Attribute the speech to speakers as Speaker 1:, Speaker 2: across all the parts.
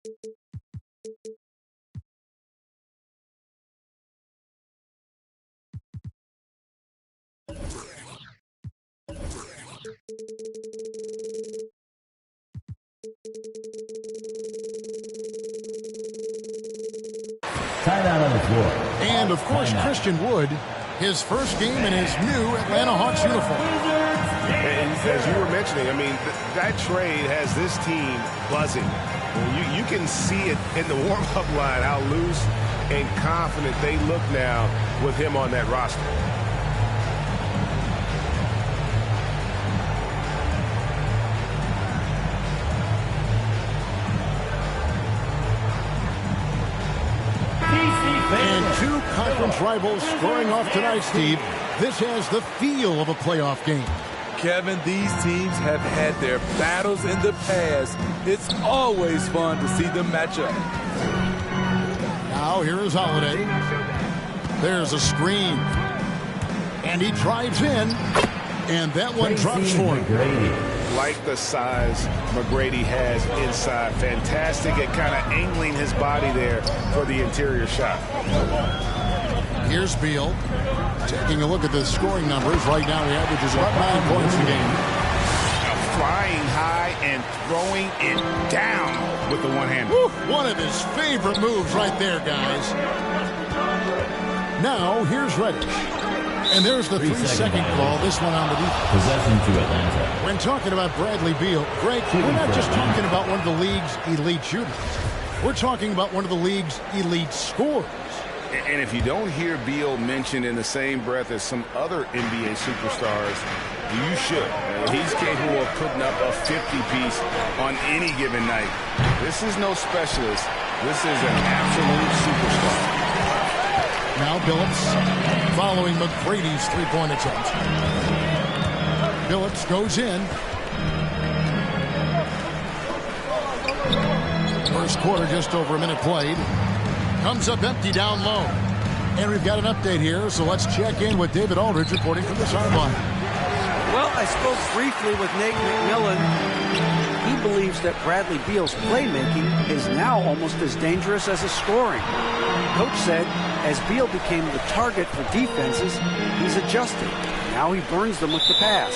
Speaker 1: Timeout on the floor.
Speaker 2: And, of course, Christian Wood, his first game in his new Atlanta Hawks uniform.
Speaker 3: And as you were mentioning, I mean, that trade has this team buzzing. You can see it in the warm-up line, how loose and confident they look now with him on that roster.
Speaker 2: And two conference rivals scoring off tonight, Steve. This has the feel of a playoff game.
Speaker 4: Kevin, these teams have had their battles in the past. It's always fun to see them match up.
Speaker 2: Now here is Holiday. There's a screen. And he drives in. And that one drops for him.
Speaker 3: Like the size McGrady has inside. Fantastic at kind of angling his body there for the interior shot.
Speaker 2: Here's Beal. Taking a look at the scoring numbers. Right now he averages about 9 points a game.
Speaker 3: Flying high and throwing it down with the one-hander.
Speaker 2: One of his favorite moves right there, guys. Now here's Reddish. And there's the 3-second call. This one on the defense.
Speaker 1: Possession to Atlanta.
Speaker 2: When talking about Bradley Beal, Greg, we're not just talking about one of the league's elite shooters. We're talking about one of the league's elite scorers.
Speaker 3: And if you don't hear Beal mentioned in the same breath as some other NBA superstars, you should. He's capable of putting up a 50-piece on any given night. This is no specialist. This is an absolute superstar.
Speaker 2: Now Billups following McGrady's three-point attempt. Billups goes in. First quarter, just over a minute played. Comes up empty down low. And we've got an update here, so let's check in with David Aldridge reporting from the sideline.
Speaker 5: Well, I spoke briefly with Nate McMillan. He believes that Bradley Beal's playmaking is now almost as dangerous as his scoring. Coach said, as Beal became the target for defenses, he's adjusted. Now he burns them with the pass.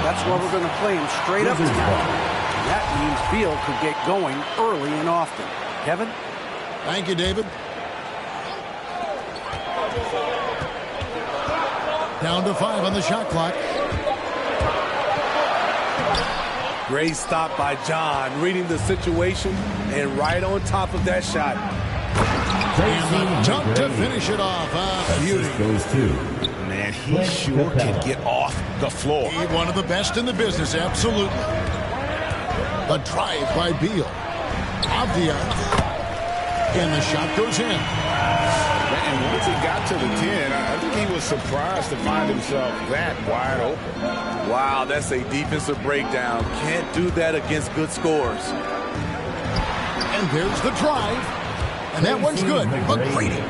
Speaker 5: That's why we're going to play him straight up tonight. And that means Beal could get going early and often. Kevin?
Speaker 2: Thank you, David. Down to 5 on the shot clock.
Speaker 4: Great stop by John, reading the situation and right on top of that shot.
Speaker 2: And the dunk to finish it off. Beauty.
Speaker 1: Goes to.
Speaker 3: Man, he sure can get off the floor.
Speaker 2: He's one of the best in the business, absolutely. The drive by Beal. Avdia. And the shot goes in.
Speaker 3: And once he got to the 10, I think he was surprised to find himself that wide open.
Speaker 4: Wow, that's a defensive breakdown. Can't do that against good scores.
Speaker 2: And there's the drive. And that one's good. McGrady.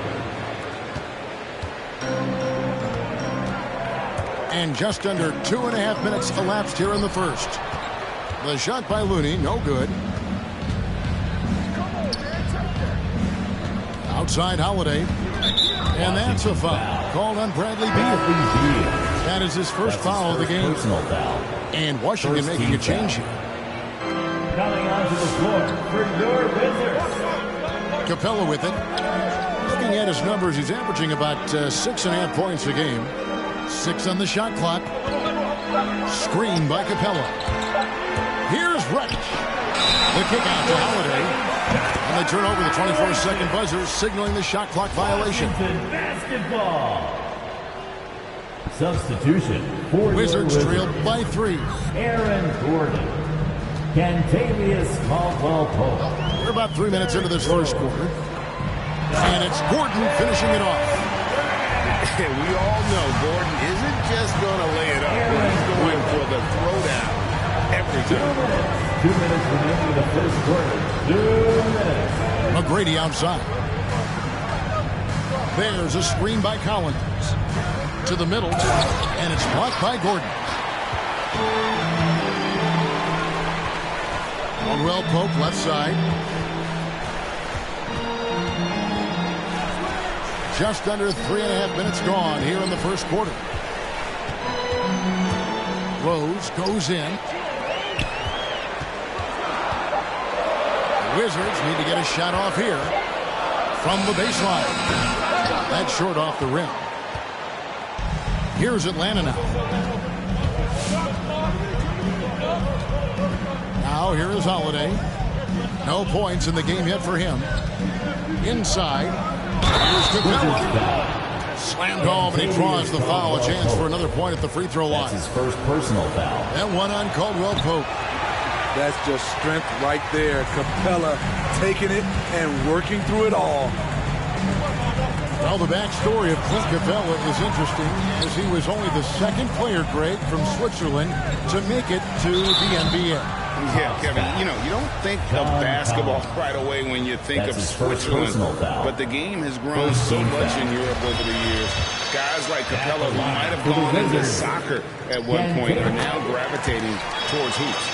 Speaker 2: And just under 2.5 minutes elapsed here in the first. The shot by Looney, no good. Outside Holiday. And that's a foul called on Bradley Beal. That is his first foul of the game. And Washington making a change here.
Speaker 1: Coming onto the floor for your Wizards.
Speaker 2: Capella with it. Looking at his numbers, he's averaging about 6.5 points a game. 6 on the shot clock. Screen by Capella. Here's Reddish. The kick out to Holiday. And they turn over the 24-second buzzer, signaling the shot clock violation.
Speaker 1: Basketball. Substitution for
Speaker 2: Wizards trailed by 3.
Speaker 1: Aaron Gordon. Cantavius Caldwell-Pope.
Speaker 2: We're about 3 minutes into this first quarter. And it's Gordon finishing it off.
Speaker 3: And we all know Gordon isn't just going to lay it up. He's going for the throwdown every time.
Speaker 1: 2 minutes remaining in the first quarter. 2 minutes.
Speaker 2: McGrady outside. There's a screen by Collins. To the middle. And it's blocked by Gordon. Caldwell-Pope left side. Just under 3.5 minutes gone here in the first quarter. Rose goes in. The Wizards need to get a shot off here from the baseline. That's short off the rim. Here's Atlanta now. Now here is Holiday. No points in the game yet for him. Inside. Here's Capella. Slammed home, and he draws the foul. A chance for another point at the free throw line.
Speaker 1: That's his first personal foul.
Speaker 2: And one on Caldwell Pope.
Speaker 4: That's just strength right there. Capella taking it and working through it all.
Speaker 2: Well, the backstory of Clint Capella is interesting, as he was only the second player, Greg, from Switzerland to make it to the NBA.
Speaker 3: Yeah, Kevin, you don't think of basketball right away when you think of Switzerland, but the game has grown so much in Europe over the years. Guys like Capella, who might have gone into soccer at one point, are now gravitating towards hoops.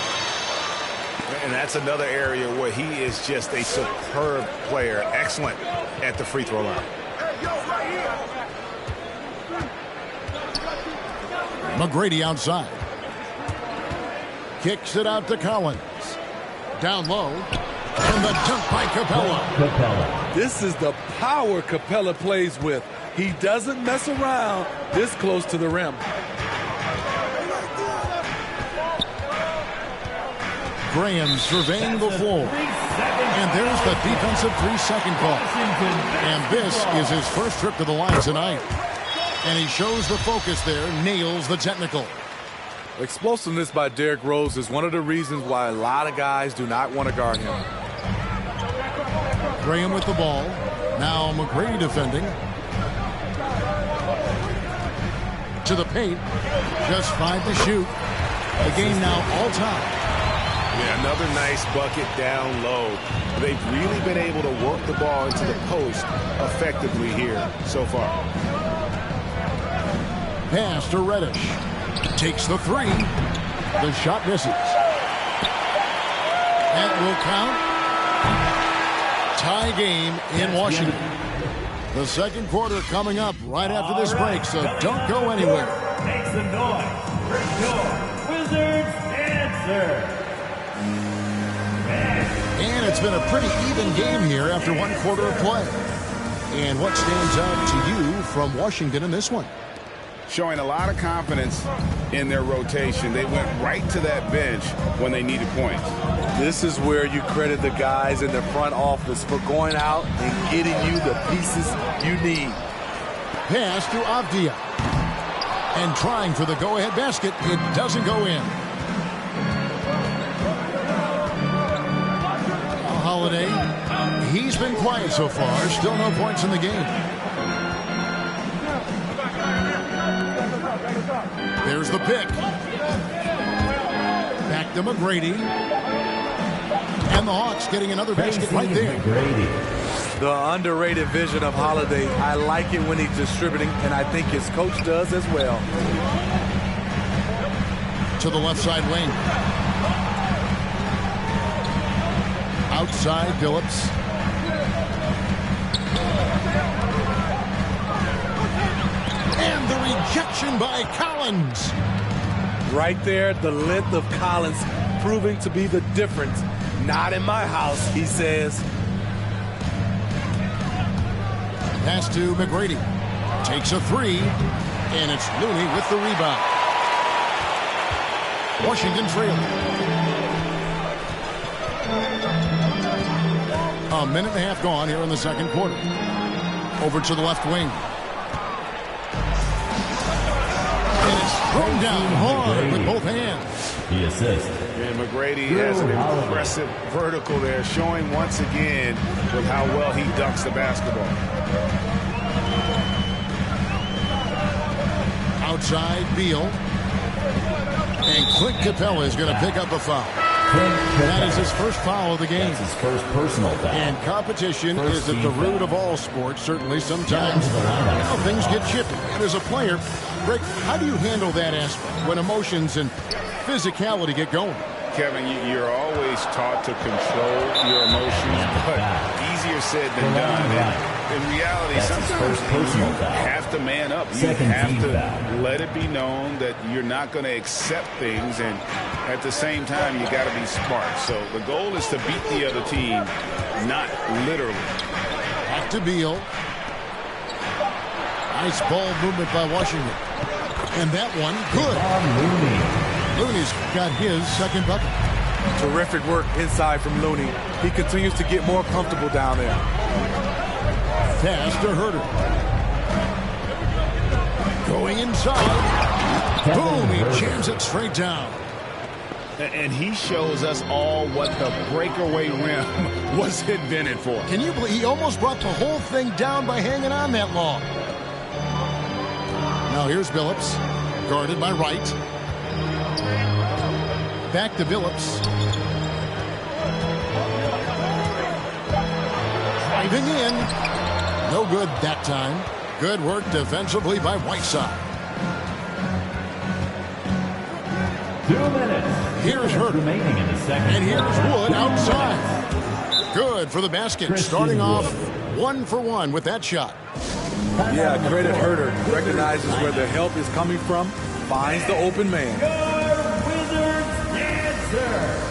Speaker 3: And that's another area where he is just a superb player, excellent at the free throw line.
Speaker 2: McGrady outside. Kicks it out to Collins. Down low. And the dunk by Capella.
Speaker 4: This is the power Capella plays with. He doesn't mess around this close to the rim.
Speaker 2: Graham surveying the floor. And there's the defensive 3-second call. And this is his first trip to the line tonight. And he shows the focus there, nails the technical.
Speaker 4: Explosiveness by Derrick Rose is one of the reasons why a lot of guys do not want to guard him.
Speaker 2: Graham with the ball. Now McGrady defending. To the paint. Just 5 to shoot. The game now all time.
Speaker 3: Yeah, another nice bucket down low. They've really been able to work the ball into the post effectively here so far.
Speaker 2: Pass to Reddish. Takes the 3. The shot misses. That will count. Tie game in Washington. The second quarter coming up right after this break, so don't go anywhere.
Speaker 1: Make some noise for your Wizards answer.
Speaker 2: And it's been a pretty even game here after one quarter of play. And what stands out to you from Washington in this one?
Speaker 3: Showing a lot of confidence in their rotation. They went right to that bench when they needed points.
Speaker 4: This is where you credit the guys in the front office for going out and getting you the pieces you need.
Speaker 2: Pass to Avdia. And trying for the go-ahead basket. It doesn't go in. Holiday, he's been quiet so far. Still no points in the game. There's the pick. Back to McGrady. And the Hawks getting another basket right there.
Speaker 4: The underrated vision of Holiday. I like it when he's distributing, and I think his coach does as well.
Speaker 2: To the left side wing. Outside Phillips. And the rejection by Collins.
Speaker 4: Right there, the length of Collins proving to be the difference. Not in my house, he says.
Speaker 2: Pass to McGrady. Takes a 3. And it's Looney with the rebound. Washington trailing. A minute and a half gone here in the second quarter. Over to the left wing. And it's thrown down hard with both hands.
Speaker 1: The assist.
Speaker 3: And McGrady has an impressive vertical there, showing once again with how well he dunks the basketball.
Speaker 2: Outside Beal. And Clint Capella is going to pick up a foul. That is his first foul of the game.
Speaker 1: That's his first personal foul.
Speaker 2: And competition is at the root of all sports. Certainly sometimes things get chippy. And as a player, Rick, how do you handle that aspect when emotions and physicality get going?
Speaker 3: Kevin, you're always taught to control your emotions, but easier easier said than done. And in reality, sometimes you have to man up. You have to let it be known that you're not going to accept things, and at the same time, you got to be smart. So the goal is to beat the other team, not literally.
Speaker 2: Back to Beal. Nice ball movement by Washington. And that one, good. Looney's got his second bucket.
Speaker 4: Terrific work inside from Looney. He continues to get more comfortable down there.
Speaker 2: Pass to Herter. Going inside. Boom, he jams it straight down.
Speaker 3: And he shows us all what the breakaway rim was invented for.
Speaker 2: Can you believe he almost brought the whole thing down by hanging on that long? Now here's Billups, guarded by Wright. Back to Billups. Driving in. No good that time. Good work defensively by Whiteside.
Speaker 1: 2 minutes.
Speaker 2: Here's Herter.
Speaker 1: Remaining in the second.
Speaker 2: And here's Wood outside. Good for the basket. Starting off 1 for 1 with that shot.
Speaker 4: Yeah, credit Herter. Recognizes where the help is coming from. Finds the open man.
Speaker 1: Your Wizards answer.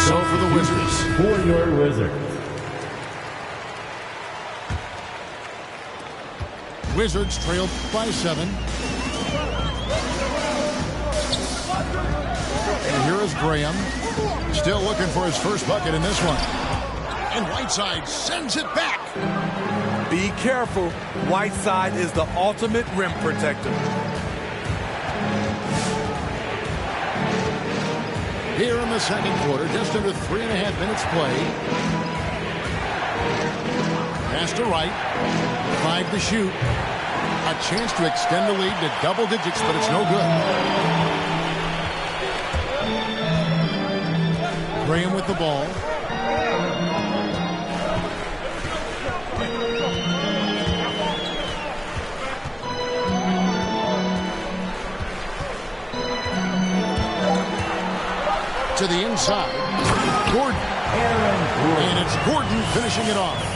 Speaker 2: So for the Wizards.
Speaker 1: For your Wizards.
Speaker 2: Wizards trailed by 7. And here is Graham. Still looking for his first bucket in this one. And Whiteside sends it back.
Speaker 4: Be careful. Whiteside is the ultimate rim protector.
Speaker 2: Here in the second quarter, just under 3.5 minutes play. Pass to Wright. 5 to shoot. A chance to extend the lead to double digits, but it's no good. Graham with the ball. To the inside. Gordon. And it's Gordon finishing it off.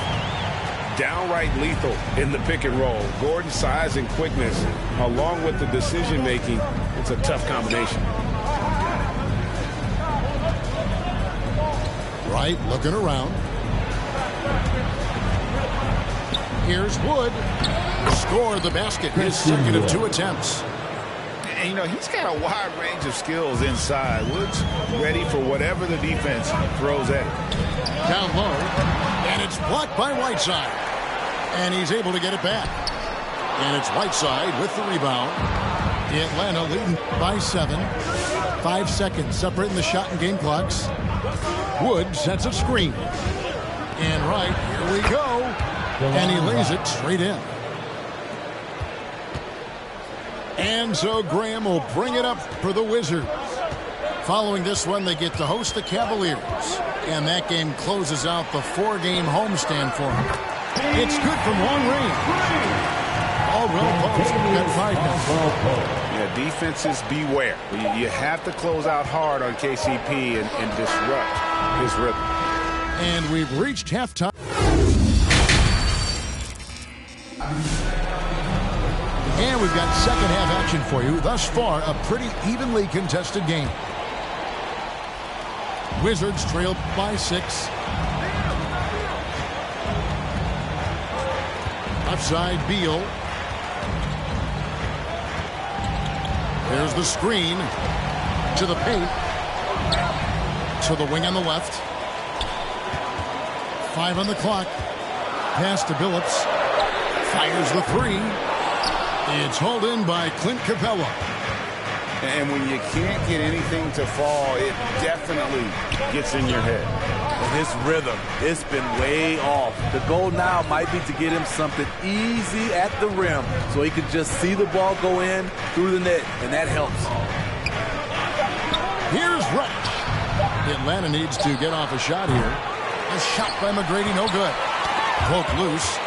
Speaker 3: Downright lethal in the pick and roll. Gordon's size and quickness, along with the decision making, it's a tough combination.
Speaker 2: Wright looking around. Here's Wood. Scored the basket. His second of 2 attempts.
Speaker 3: And, you know, he's got a wide range of skills inside. Wood's ready for whatever the defense throws at him.
Speaker 2: Down low. And it's blocked by Whiteside. And he's able to get it back. And it's Whiteside with the rebound. Atlanta leading by 7. 5 seconds separating the shot and game clocks. Wood sets a screen. And right, here we go. And he lays it straight in. And so Graham will bring it up for the Wizards. Following this one, they get to host the Cavaliers. And that game closes out the 4-game homestand for them. It's good from long range. All well post. Got 5 now.
Speaker 3: Yeah, defenses beware. You have to close out hard on KCP and disrupt his rhythm.
Speaker 2: And we've reached halftime. And we've got second half action for you. Thus far, a pretty evenly contested game. Wizards trailed by 6. Outside Beal. There's the screen to the paint. To the wing on the left. 5 on the clock. Pass to Billups. Fires the 3. It's hauled in by Clint Capella.
Speaker 3: And when you can't get anything to fall, it definitely gets in your head.
Speaker 4: his rhythm, it's been way off. The goal now might be to get him something easy at the rim so he can just see the ball go in through the net, and that helps.
Speaker 2: Here's Rush. Atlanta needs to get off a shot here. A shot by McGrady, no good. Poke loose.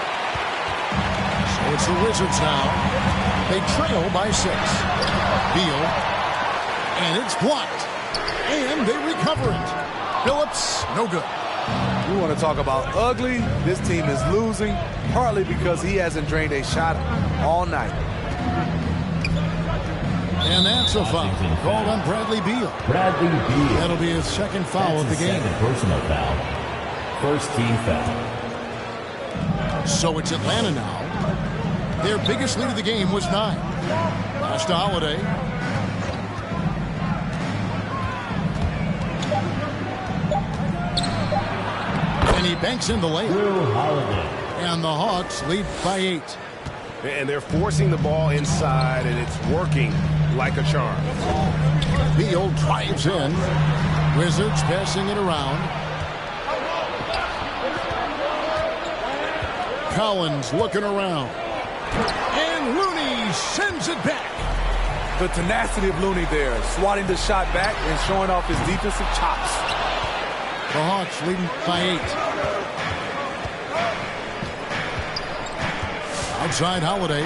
Speaker 2: So it's the Wizards now. They trail by 6. Beal. And it's blocked. And they recover it. Phillips, no good.
Speaker 4: You want to talk about ugly? This team is losing, partly because he hasn't drained a shot all night.
Speaker 2: And that's a foul called on Bradley Beal.
Speaker 1: Bradley Beal.
Speaker 2: That'll be his second foul of the game.
Speaker 1: Second personal foul. First team foul.
Speaker 2: So it's Atlanta now. Their biggest lead of the game was 9. Pass to Holiday. And he banks in the layup.
Speaker 1: Holiday.
Speaker 2: And the Hawks lead by 8.
Speaker 3: And they're forcing the ball inside, and it's working like a charm.
Speaker 2: Beal drives in. Wizards passing it around. Collins looking around. And Looney sends it back.
Speaker 4: The tenacity of Looney there, swatting the shot back and showing off his defensive chops.
Speaker 2: The Hawks leading by 8. Outside Holiday.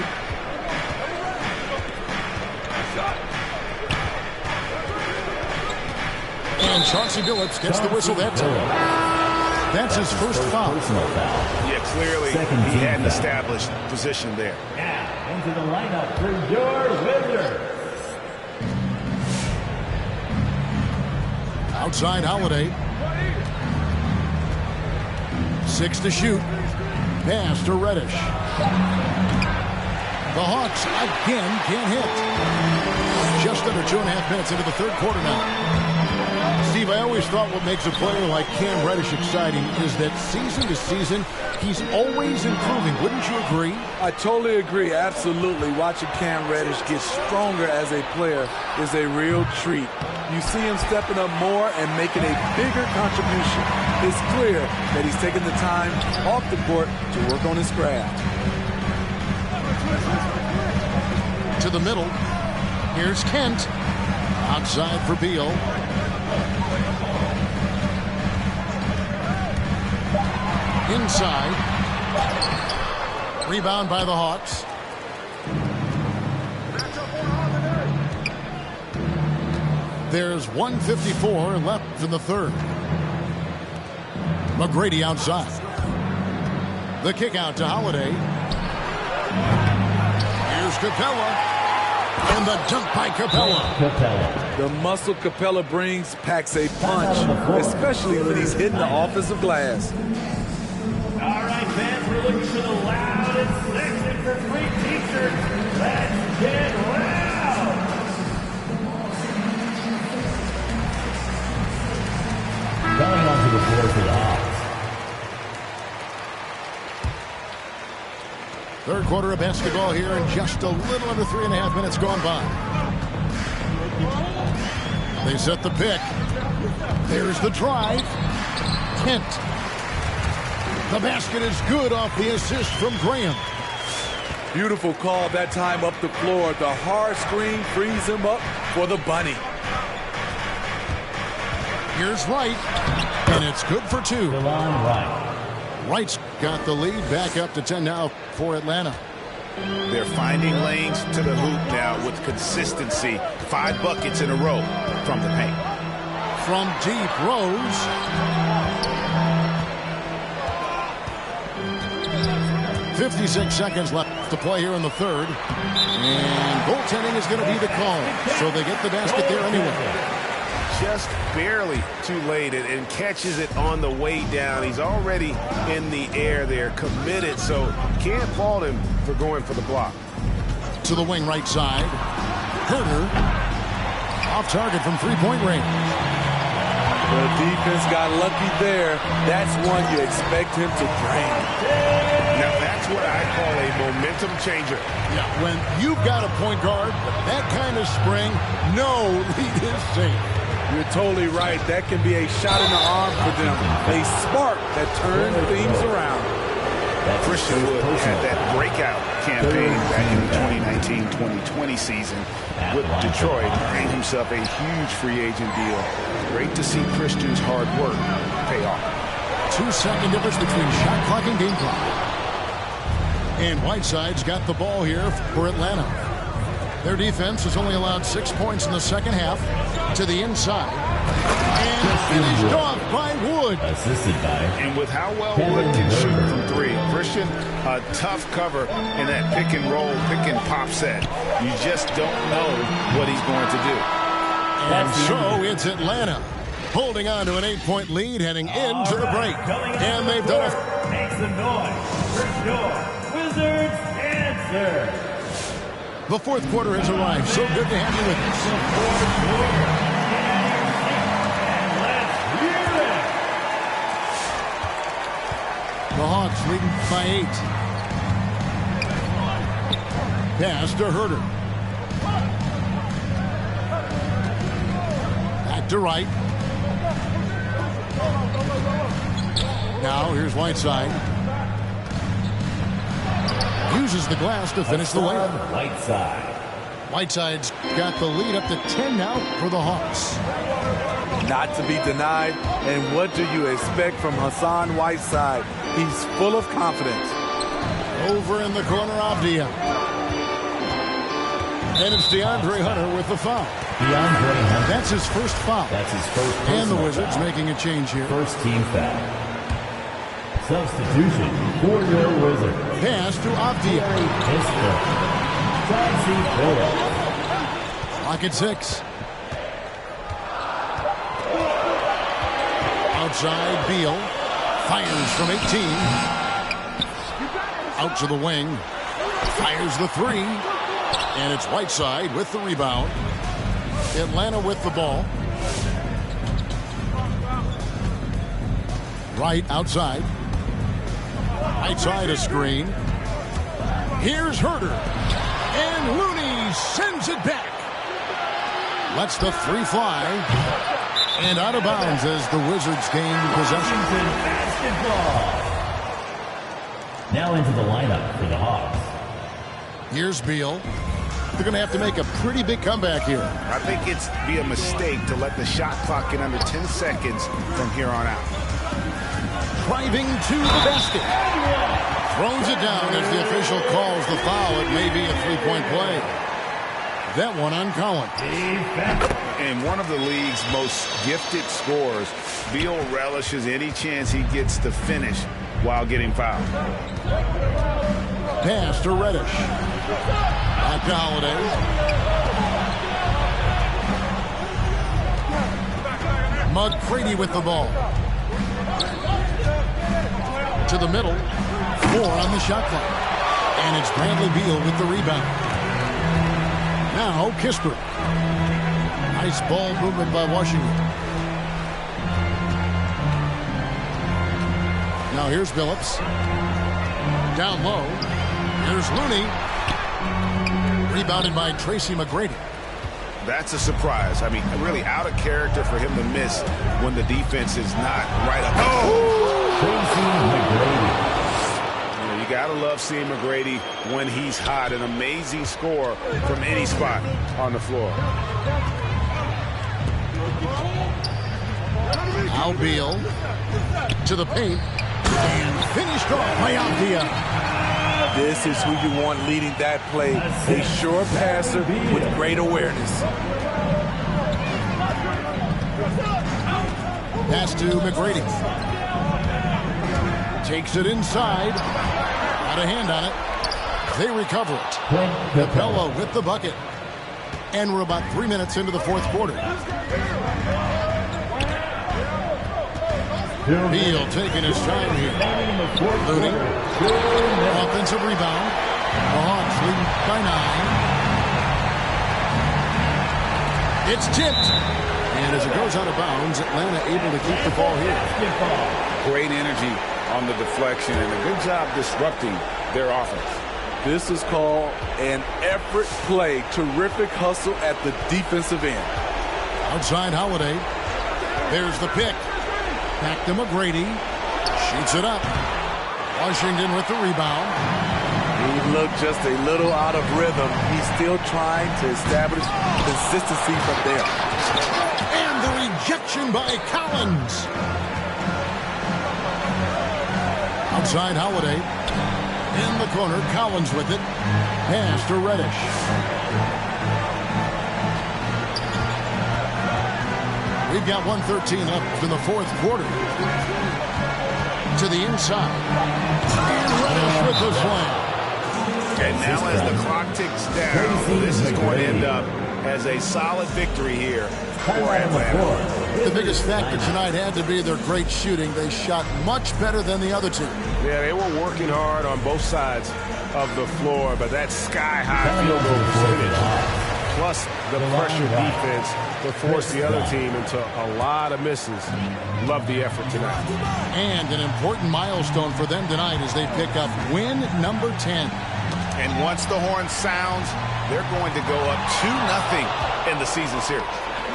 Speaker 2: And Chauncey Billups gets the whistle that time. That's his first foul.
Speaker 3: Yeah, clearly he had an established position there.
Speaker 1: Now into the lineup for your Wizards.
Speaker 2: Outside Holiday. 6 to shoot. Pass to Reddish. The Hawks again can't hit. Just under 2.5 minutes into the third quarter now. Steve, I always thought what makes a player like Cam Reddish exciting is that season to season, he's always improving. Wouldn't you agree?
Speaker 4: I totally agree. Absolutely. Watching Cam Reddish get stronger as a player is a real treat. You see him stepping up more and making a bigger contribution. It's clear that he's taking the time off the court to work on his craft.
Speaker 2: To the middle. Here's Kent. Outside for Beal. Inside. Rebound by the Hawks. There's 1:54 left in the third. McGrady outside. The kick out to Holiday. Here's Capella. And the dunk by Capella.
Speaker 4: The muscle Capella brings packs a punch, especially when he's hitting the offensive glass.
Speaker 1: All right, fans, we're looking for the loudest section for free t-shirts. Let's get loud. Coming onto the floor for the Hawks.
Speaker 2: Third quarter of basketball here, and just a little under 3.5 minutes gone by. They set the pick. There's the drive. Kent. The basket is good off the assist from Graham.
Speaker 4: Beautiful call that time up the floor. The hard screen frees him up for the bunny.
Speaker 2: Here's Wright, and it's good for 2.
Speaker 1: DeLon Wright.
Speaker 2: Wright's got the lead back up to 10 now for Atlanta.
Speaker 3: They're finding lanes to the hoop now with consistency. 5 buckets in a row from the paint.
Speaker 2: From deep, Rose. .56 seconds left to play here in the third. And goaltending is going to be the call. So they get the basket there anyway.
Speaker 3: Just barely too late and catches it on the way down. He's already in the air there, committed, so can't fault him for going for the block.
Speaker 2: To the wing right side. Herter. Off target from three-point range.
Speaker 4: The defense got lucky there. That's one you expect him to drain.
Speaker 3: Now that's what I call a momentum changer.
Speaker 2: Yeah, when you've got a point guard with that kind of spring, no lead is safe.
Speaker 4: You're totally right. That can be a shot in the arm for them. A spark that turns things around.
Speaker 3: Christian Wood had that breakout campaign back in the 2019-2020 season with Detroit, earning himself a huge free agent deal. Great to see Christian's hard work pay off.
Speaker 2: 2-second difference between shot clock and game clock. And Whiteside's got the ball here for Atlanta. Their defense has only allowed 6 points in the second half. To the inside. And finished off by Wood.
Speaker 6: Assisted by.
Speaker 3: And with how well Wood can shoot from three, Christian, a tough cover in that pick and roll, pick and pop set. You just don't know what he's going to do.
Speaker 2: And so it's Atlanta holding on to an 8-point lead heading into the break. And they've done it.
Speaker 1: Make some noise for your Wizards answer.
Speaker 2: The fourth quarter has arrived. So good to have you with us. The Hawks leading by 8. Pass to Herter. Back to Wright. Now here's Whiteside. Uses the glass to finish the layup. Whiteside's got the lead up to 10 now for the Hawks.
Speaker 4: Not to be denied. And what do you expect from Hassan Whiteside? He's full of confidence.
Speaker 2: Over in the corner, Avdia. And it's DeAndre Hunter with the foul. That's his first foul.
Speaker 6: That's his first.
Speaker 2: And the Wizards making a change here.
Speaker 6: First team foul. Substitution for your Wizards.
Speaker 2: Pass to Avdia. Clock at 6. Outside, Beal. Fires from 18. Out to the wing. Fires the 3. And it's Whiteside with the rebound. Atlanta with the ball. Right outside. Outside a screen. Here's Herter. And Looney sends it back. Lets the 3 fly. And out of bounds as the Wizards gain possession.
Speaker 6: Now into the lineup for the Hawks.
Speaker 2: Here's Beal. They're going to have to make a pretty big comeback here.
Speaker 3: I think it's be a mistake to let the shot clock get under 10 seconds from here on out.
Speaker 2: Driving to the basket. Throws it down as the official calls the foul. It may be a 3-point play. That one on Collins.
Speaker 3: And one of the league's most gifted scorers, Beal relishes any chance he gets to finish while getting fouled.
Speaker 2: Pass to Reddish. Back to Holiday. McCready with the ball. To the middle. 4 on the shot clock. And it's Bradley Beal with the rebound. Now Kispert. Nice ball movement by Washington. Now here's Billups. Down low. Here's Looney. Rebounded by Tracy McGrady.
Speaker 3: That's a surprise. I mean, really out of character for him to miss when the defense is not right up.
Speaker 6: Tracy McGrady.
Speaker 3: You gotta love seeing McGrady when he's hot. An amazing score from any spot on the floor.
Speaker 2: Now Beal to the paint. And finished off by Avdia.
Speaker 4: This is who you want leading that play. A sure passer with great awareness.
Speaker 2: Pass to McGrady. Takes it inside. Got a hand on it. They recover it. Capella with the bucket. And we're about 3 minutes into the fourth quarter. Beal taking his time here. Looney. Offensive rebound. The Hawks leading by 9. It's tipped. And as it goes out of bounds, Atlanta able to keep the ball here.
Speaker 3: Great energy on the deflection and a good job disrupting their offense.
Speaker 4: This is called an effort play. Terrific hustle at the defensive end.
Speaker 2: Outside Holiday. There's the pick. Back to McGrady. Shoots it up. Washington with the rebound.
Speaker 4: He looked just a little out of rhythm. He's still trying to establish consistency from there.
Speaker 2: And the rejection by Collins. Outside Holiday. In the corner, Collins with it. Pass to Reddish. We've got 1:13 left in the fourth quarter. To the inside. And Reddish with the slam.
Speaker 3: And now as the clock ticks down, this is going to end up as a solid victory here for Atlanta.
Speaker 2: The biggest factor tonight had to be their great shooting. They shot much better than the other two.
Speaker 3: Yeah, they were working hard on both sides of the floor, but that sky-high field goal percentage, plus the pressure defense to force the other team into a lot of misses. Love the effort tonight.
Speaker 2: And an important milestone for them tonight as they pick up win number 10.
Speaker 3: And once the horn sounds, they're going to go up 2-0 in the season series.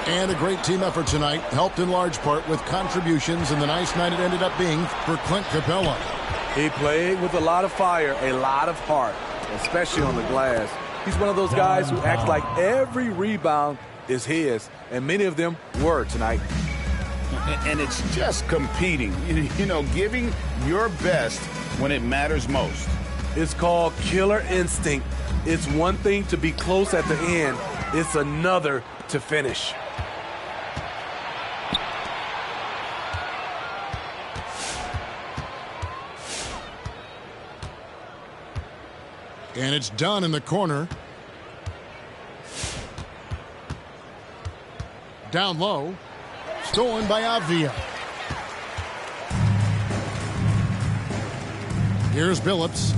Speaker 2: And a great team effort tonight, helped in large part with contributions, and the nice night it ended up being for Clint Capella.
Speaker 4: He played with a lot of fire, a lot of heart, especially on the glass. He's one of those guys who acts like every rebound is his, and many of them were tonight.
Speaker 3: And it's just competing, you know, giving your best when it matters most.
Speaker 4: It's called killer instinct. It's one thing to be close at the end. It's another to finish.
Speaker 2: And it's done in the corner. Down low. Stolen by Avdia. Here's Billups.